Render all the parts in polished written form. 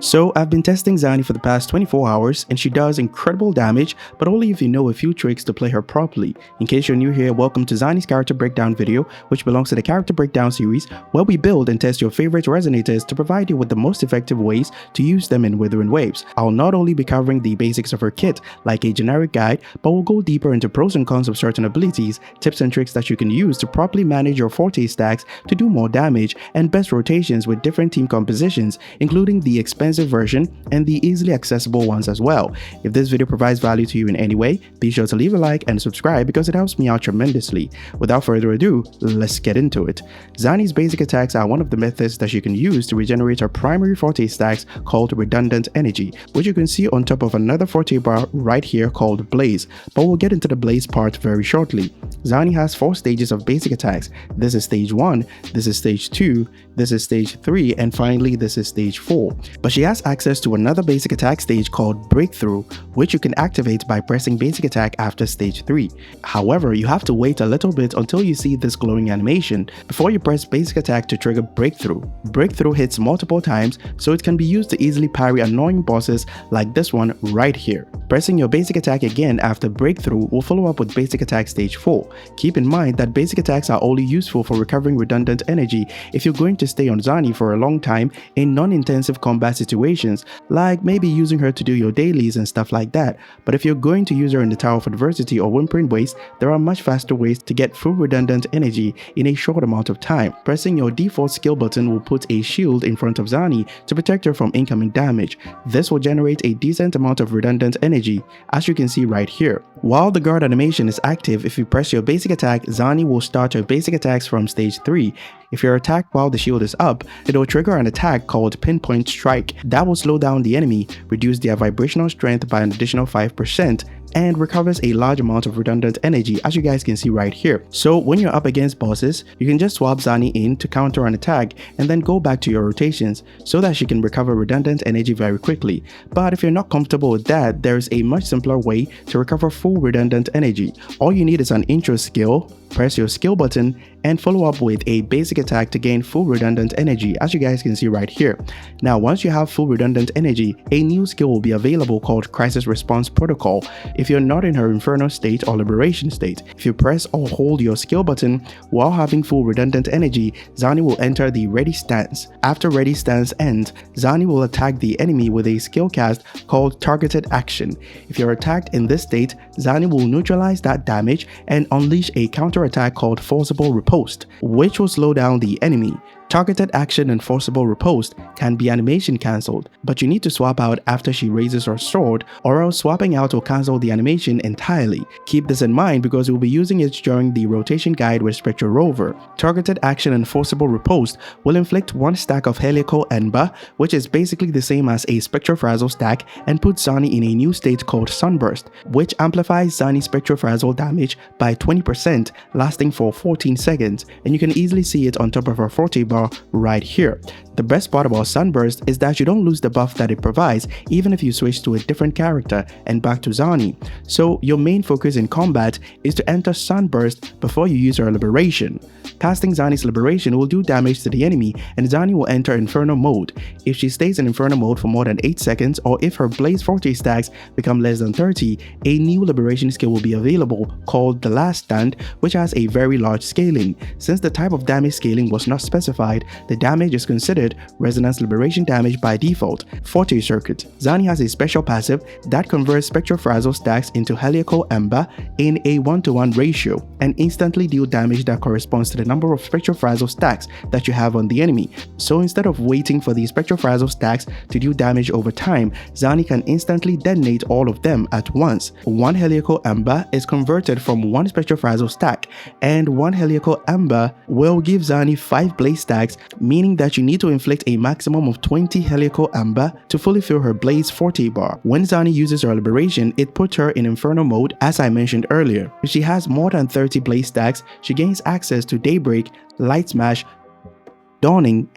So I've been testing Zani for the past 24 hours and she does incredible damage, but only if you know a few tricks to play her properly. In case you're new here, welcome to Zani's character breakdown video, which belongs to the character breakdown series, where we build and test your favorite resonators to provide you with the most effective ways to use them in Withering Waves. I'll not only be covering the basics of her kit, like a generic guide, but we'll go deeper into pros and cons of certain abilities, tips and tricks that you can use to properly manage your Forte stacks to do more damage, and best rotations with different team compositions, including the expensive version and the easily accessible ones as well. If this video provides value to you in any way, be sure to leave a like and subscribe because it helps me out tremendously. Without further ado, let's get into it. Zani's basic attacks are one of the methods that you can use to regenerate her primary Forte stacks called redundant energy, which you can see on top of another Forte bar right here called Blaze, but we'll get into the Blaze part very shortly. Zani has 4 stages of basic attacks. This is stage 1, this is stage 2, this is stage 3, and finally this is stage 4. But she has access to another basic attack stage called Breakthrough, which you can activate by pressing basic attack after stage 3. However, you have to wait a little bit until you see this glowing animation before you press basic attack to trigger Breakthrough. Breakthrough hits multiple times, so it can be used to easily parry annoying bosses like this one right here. Pressing your basic attack again after Breakthrough will follow up with basic attack stage 4. Keep in mind that basic attacks are only useful for recovering redundant energy if you're going to stay on Zani for a long time in non-intensive combat situations, like maybe using her to do your dailies and stuff like that. But if you're going to use her in the Tower of Adversity or Whimpering Waste, there are much faster ways to get full redundant energy in a short amount of time. Pressing your default skill button will put a shield in front of Zani to protect her from incoming damage. This will generate a decent amount of redundant energy, as you can see right here. While the guard animation is active, if you press your basic attack, Zani will start her basic attacks from stage 3. If you're attacked while the shield is up, it will trigger an attack called Pinpoint Strike that will slow down the enemy, reduce their vibrational strength by an additional 5%, and recovers a large amount of redundant energy, as you guys can see right here. So when you're up against bosses, you can just swap Zani in to counter an attack and then go back to your rotations so that she can recover redundant energy very quickly. But if you're not comfortable with that, there is a much simpler way to recover full redundant energy. All you need is an intro skill, press your skill button, and follow up with a basic attack to gain full redundant energy, as you guys can see right here. Now once you have full redundant energy, a new skill will be available called Crisis Response Protocol if you're not in her Inferno state or Liberation state. If you press or hold your skill button while having full redundant energy, Zani will enter the Ready Stance. After Ready Stance ends, Zani will attack the enemy with a skill cast called Targeted Action. If you're attacked in this state, Zani will neutralize that damage and unleash a counter attack called Forcible Riposte, which will slow down the enemy. Targeted Action and Forcible Riposte can be animation cancelled, but you need to swap out after she raises her sword, or else swapping out will cancel the animation entirely. Keep this in mind because we'll be using it during the rotation guide with Spectro Rover. Targeted Action and Forcible Riposte will inflict 1 stack of Helical Ember, which is basically the same as a Spectrofrazzle stack, and puts Zani in a new state called Sunburst, which amplifies Zani's Spectrofrazzle damage by 20%, lasting for 14 seconds, and you can easily see it on top of her Forte bar right here. The best part about Sunburst is that you don't lose the buff that it provides even if you switch to a different character and back to Zani. So your main focus in combat is to enter Sunburst before you use her Liberation. Casting Zani's Liberation will do damage to the enemy and Zani will enter Inferno mode. If she stays in Inferno mode for more than 8 seconds, or if her Blaze Forte stacks become less than 30, a new Liberation skill will be available called The Last Stand, which has a very large scaling. Since the type of damage scaling was not specified, the damage is considered Resonance Liberation damage by default. Forte Circuit. Zani has a special passive that converts Spectrofrazzle stacks into Helical Ember in a 1:1 ratio and instantly deal damage that corresponds to the number of Spectrofrazzle stacks that you have on the enemy. So instead of waiting for the Spectrofrazzle stacks to do damage over time, Zani can instantly detonate all of them at once. 1 Helical Ember is converted from 1 Spectrofrazzle stack, and 1 Helical Ember will give Zani 5 Blaze stacks, meaning that you need to inflict a maximum of 20 Helical Ember to fully fill her Blaze Forte bar. When Zani uses her Liberation, it puts her in Inferno mode, as I mentioned earlier. If she has more than 30 Blaze stacks, she gains access to Daybreak, Light Smash, Dawning,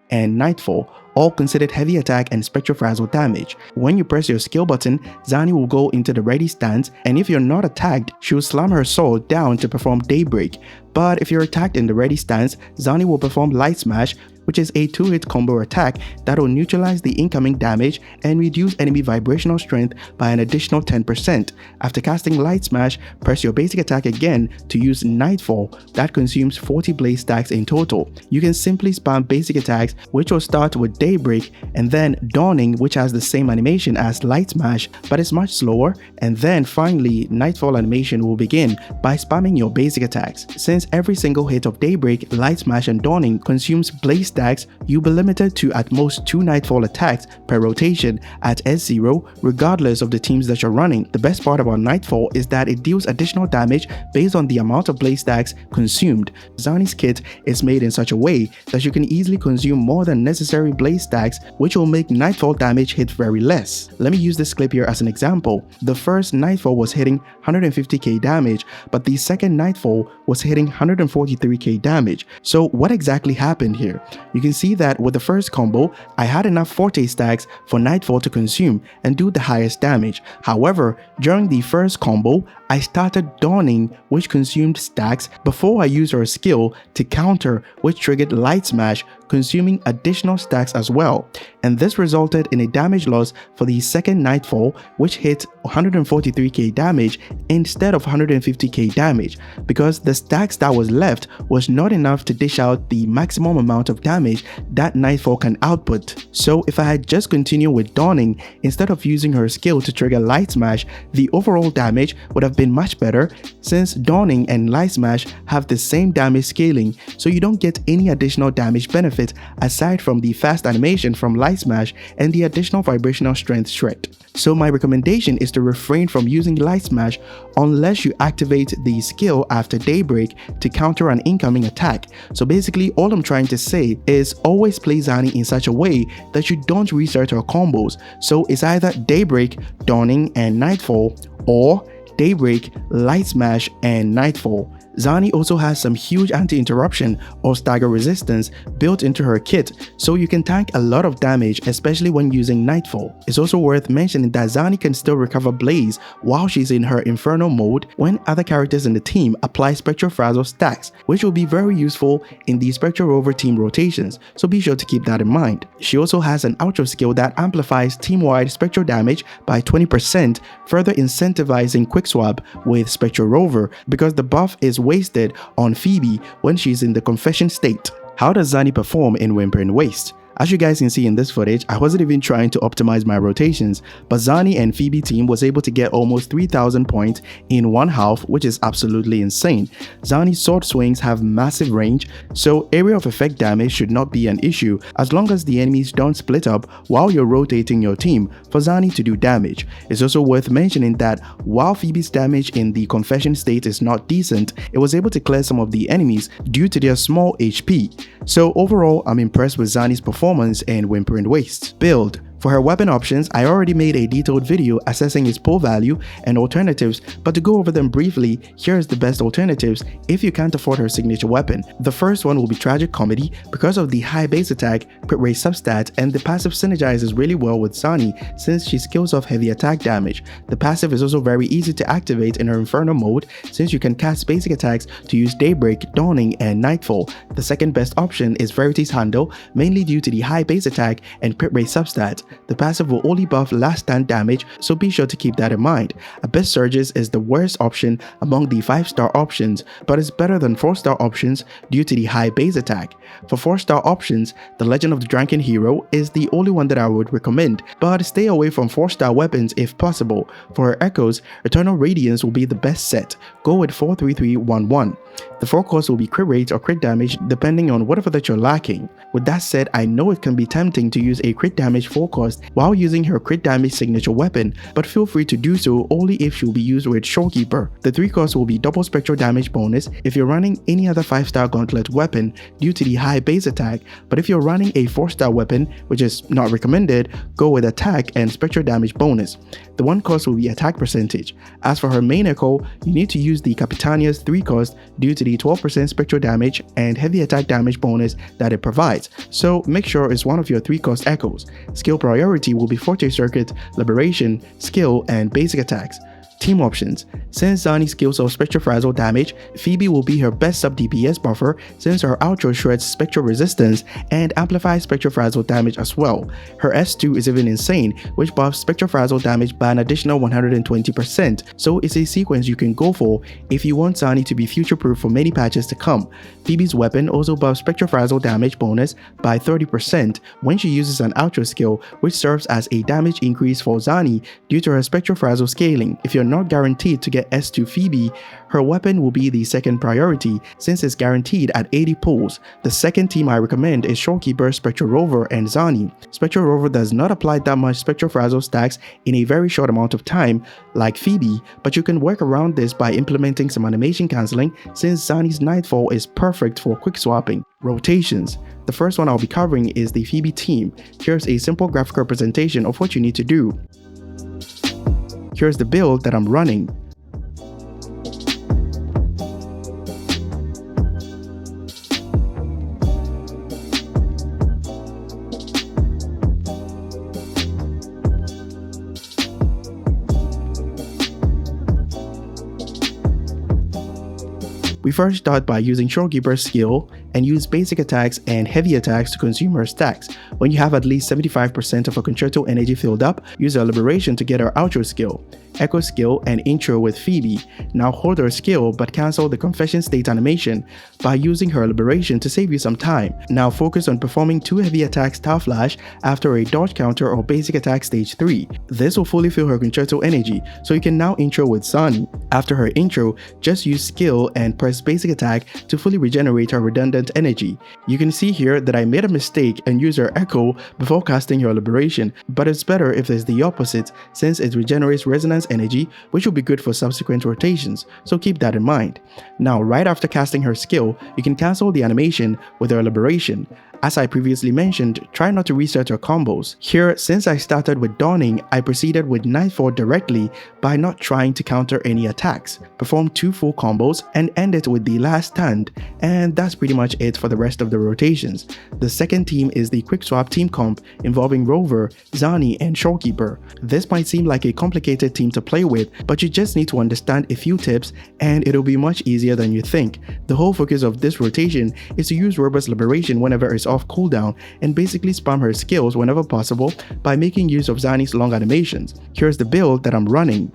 and Nightfall, all considered heavy attack and Spectrofrazzle damage. When you press your skill button, Zani will go into the Ready Stance, and if you're not attacked, she will slam her sword down to perform Daybreak. But if you're attacked in the Ready Stance, Zani will perform Light Smash, which is a 2-hit combo attack that will neutralize the incoming damage and reduce enemy vibrational strength by an additional 10%. After casting Light Smash, press your basic attack again to use Nightfall that consumes 40 blaze stacks in total. You can simply spam basic attacks, which will start with Daybreak, and then Dawning, which has the same animation as Light Smash but is much slower, and then finally Nightfall animation will begin by spamming your basic attacks. Since every single hit of Daybreak, Light Smash and Dawning consumes blaze stacks, you'll be limited to at most 2 Nightfall attacks per rotation at S0 regardless of the teams that you're running. The best part about Nightfall is that it deals additional damage based on the amount of blaze stacks consumed. Zani's kit is made in such a way that you can easily consume more than necessary blaze stacks, which will make Nightfall damage hit very less. Let me use this clip here as an example. The first Nightfall was hitting 150k damage, but the second Nightfall was hitting 143k damage. So what exactly happened here? You can see that with the first combo, I had enough Forte stacks for Nightfall to consume and do the highest damage. However, during the first combo, I started Dawning, which consumed stacks before I used her skill to counter, which triggered Light Smash, consuming additional stacks as well. And this resulted in a damage loss for the second Nightfall, which hit 143k damage instead of 150k damage, because the stacks that was left was not enough to dish out the maximum amount of damage that Nightfall can output. So if I had just continued with Dawning instead of using her skill to trigger Light Smash, the overall damage would have been much better, since Dawning and Light Smash have the same damage scaling, so you don't get any additional damage benefit aside from the fast animation from Light Smash and the additional vibrational strength shred. So my recommendation is to refrain from using Light Smash unless you activate the skill after Daybreak to counter an incoming attack. So basically all I'm trying to say is always play Zani in such a way that you don't reset her combos. So it's either Daybreak, Dawning and Nightfall, or Daybreak, Light Smash and Nightfall. Zani also has some huge anti-interruption or stagger resistance built into her kit, so you can tank a lot of damage, especially when using Nightfall. It's also worth mentioning that Zani can still recover Blaze while she's in her Inferno mode when other characters in the team apply Spectro Frazzle stacks, which will be very useful in the Spectro Rover team rotations, so be sure to keep that in mind. She also has an outro skill that amplifies team-wide Spectro damage by 20%, further incentivizing quick swap with Spectro Rover because the buff is wasted on Pheobe when she's in the confession state. How does Zani perform in Whimpering Waste? As you guys can see in this footage, I wasn't even trying to optimize my rotations, but Zani and Pheobe team was able to get almost 3000 points in one half, which is absolutely insane. Zani's sword swings have massive range, so area of effect damage should not be an issue as long as the enemies don't split up while you're rotating your team for Zani to do damage. It's also worth mentioning that while Phoebe's damage in the confession state is not decent, it was able to clear some of the enemies due to their small HP. So overall, I'm impressed with Zani's performance in Whimpering Waste. Build. For her weapon options, I already made a detailed video assessing its pull value and alternatives, but to go over them briefly, here's the best alternatives if you can't afford her signature weapon. The first one will be Tragic Comedy because of the high base attack, crit rate substat, and the passive synergizes really well with Zani since she skills off heavy attack damage. The passive is also very easy to activate in her Inferno mode since you can cast basic attacks to use Daybreak, Dawning, and Nightfall. The second best option is Verity's Handle, mainly due to the high base attack and crit rate substat. The passive will only buff last stand damage, so be sure to keep that in mind. Abyss Surges is the worst option among the 5-star options, but is better than 4-star options due to the high base attack. For 4-star options, the Legend of the Drunken Hero is the only one that I would recommend, but stay away from 4-star weapons if possible. For her Echoes, Eternal Radiance will be the best set. Go with 43311. The 4 cost will be crit rate or crit damage depending on whatever that you're lacking. With that said, I know it can be tempting to use a crit damage 4 cost while using her crit damage signature weapon, but feel free to do so only if she'll be used with Shorekeeper. The 3 cost will be double spectral damage bonus if you're running any other 5-star gauntlet weapon due to the high base attack, but if you're running a 4-star weapon, which is not recommended, go with attack and spectral damage bonus. The 1 cost will be attack percentage. As for her main echo, you need to use the Capitania's 3 cost due to the 12% spectral damage and heavy attack damage bonus that it provides, so make sure it's one of your 3 cost echoes. Skill priority will be Forte Circuit, Liberation, Skill, and basic attacks. Team options. Since Zani skills of Spectro Frazzle damage, Pheobe will be her best sub DPS buffer since her outro shreds Spectro resistance and amplifies Spectro Frazzle damage as well. Her S2 is even insane, which buffs Spectro Frazzle damage by an additional 120%, so it's a sequence you can go for if you want Zani to be future-proof for many patches to come. Phoebe's weapon also buffs Spectro Frazzle damage bonus by 30% when she uses an outro skill, which serves as a damage increase for Zani due to her Spectro Frazzle scaling. If you're not guaranteed to get S2 Pheobe, her weapon will be the second priority since it's guaranteed at 80 pulls. The second team I recommend is Shorekeeper, Spectro Rover, and Zani. Spectro Rover does not apply that much Spectro Frazzle stacks in a very short amount of time like Pheobe, but you can work around this by implementing some animation cancelling since Zani's Nightfall is perfect for quick swapping. Rotations. The first one I'll be covering is the Pheobe team. Here's a simple graphical representation of what you need to do. Here's the build that I'm running. We first start by using Shorekeeper's skill and use basic attacks and heavy attacks to consume her stacks. When you have at least 75% of her concerto energy filled up, use her liberation to get her outro skill, echo skill, and intro with Pheobe. Now hold her skill but cancel the confession state animation by using her liberation to save you some time. Now focus on performing 2 heavy attacks Star Flash after a dodge counter or basic attack stage 3. This will fully fill her concerto energy, so you can now intro with Zani. After her intro, just use skill and press basic attack to fully regenerate her redundant energy. You can see here that I made a mistake and used her echo before casting her liberation, but it's better if it's the opposite since it regenerates resonance energy, which will be good for subsequent rotations, so keep that in mind. Now right after casting her skill, you can cancel the animation with her liberation. As I previously mentioned, try not to reset your combos. Here, since I started with Dawning, I proceeded with Nightfall directly by not trying to counter any attacks. Perform 2 full combos and end it with the Last Stand, and that's pretty much it for the rest of the rotations. The second team is the Quick Swap team comp involving Rover, Zani, and Shorekeeper. This might seem like a complicated team to play with, but you just need to understand a few tips and it'll be much easier than you think. The whole focus of this rotation is to use Rover's liberation whenever it's off cooldown and basically spam her skills whenever possible by making use of Zani's long animations. Here's the build that I'm running.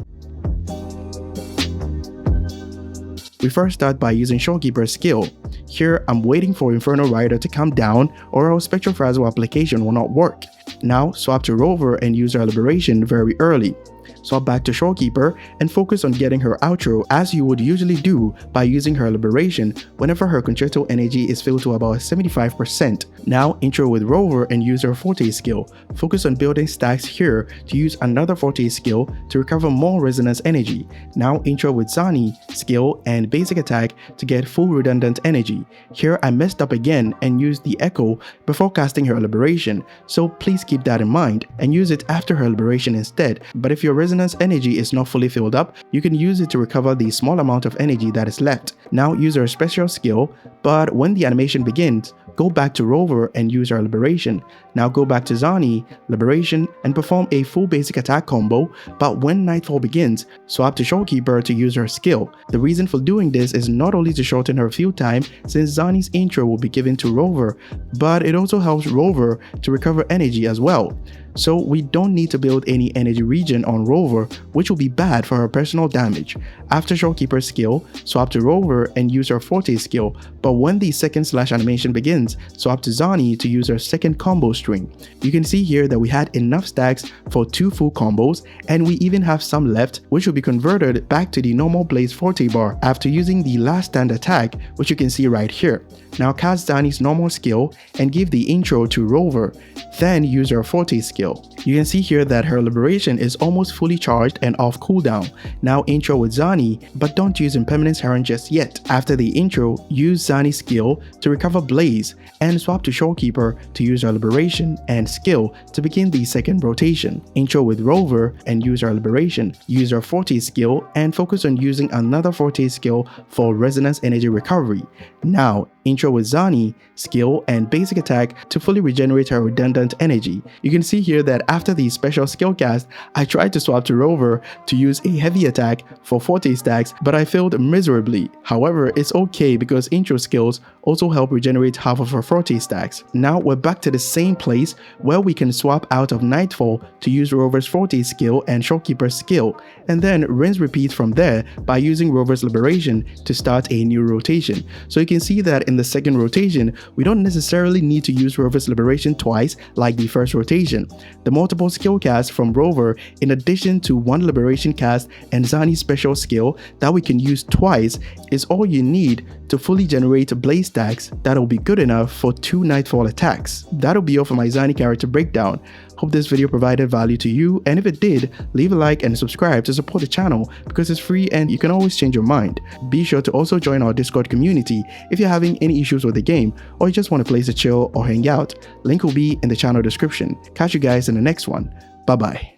We first start by using Shorekeeper's skill. Here I'm waiting for Inferno Rider to come down or our Spectro Frazzle application will not work. Now swap to Rover and use our liberation very early. Swap back to Shorekeeper and focus on getting her outro as you would usually do by using her liberation whenever her concerto energy is filled to about 75%. Now intro with Rover and use her Forte skill. Focus on building stacks here to use another Forte skill to recover more resonance energy. Now intro with Zani skill and basic attack to get full redundant energy. Here I messed up again and used the echo before casting her liberation, so please keep that in mind and use it after her liberation instead. But if your resonance energy is not fully filled up, you can use it to recover the small amount of energy that is left. Now use her special skill, but when the animation begins, go back to Rover and use her liberation. Now go back to Zani, liberation, and perform a full basic attack combo, but when Nightfall begins, swap to Shorekeeper to use her skill. The reason for doing this is not only to shorten her field time since Zani's intro will be given to Rover, but it also helps Rover to recover energy as well. So we don't need to build any energy regen on Rover, which will be bad for her personal damage. After Shorekeeper's skill, swap to Rover and use her Forte skill, but when the second slash animation begins, swap to Zani to use her second combo string. You can see here that we had enough stacks for 2 full combos, and we even have some left which will be converted back to the normal Blaze Forte bar after using the Last Stand attack, which you can see right here. Now cast Zani's normal skill and give the intro to Rover, then use her Forte skill. You can see here that her liberation is almost fully charged and off cooldown. Now intro with Zani, but don't use Impermanence Heron just yet. After the intro, use Zani's skill to recover Blaze and swap to Shorekeeper to use her liberation and skill to begin the second rotation. Intro with Rover and use her liberation. Use her Forte skill and focus on using another Forte skill for resonance energy recovery. Now intro with Zani, skill, and basic attack to fully regenerate her redundant energy. You can see here that after the special skill cast, I tried to swap to Rover to use a heavy attack for Forte stacks, but I failed miserably. However, it's okay because intro skills also help regenerate half of her Forte stacks. Now we're back to the same place where we can swap out of Nightfall to use Rover's Forte skill and Shopkeeper's skill, and then rinse repeat from there by using Rover's Liberation to start a new rotation. So you can see that in the second rotation, we don't necessarily need to use Rover's Liberation twice like the first rotation. The multiple skill cast from Rover, in addition to one Liberation cast and Zani's special skill that we can use twice, is all you need to fully generate blaze stacks that'll be good enough for 2 Nightfall attacks. That'll be all for my Zani character breakdown. Hope this video provided value to you, and if it did, leave a like and subscribe to support the channel because it's free and you can always change your mind. Be sure to also join our Discord community if you're having any issues with the game or you just want a place to chill or hang out. Link will be in the channel description. Catch you guys in the next one. Bye bye.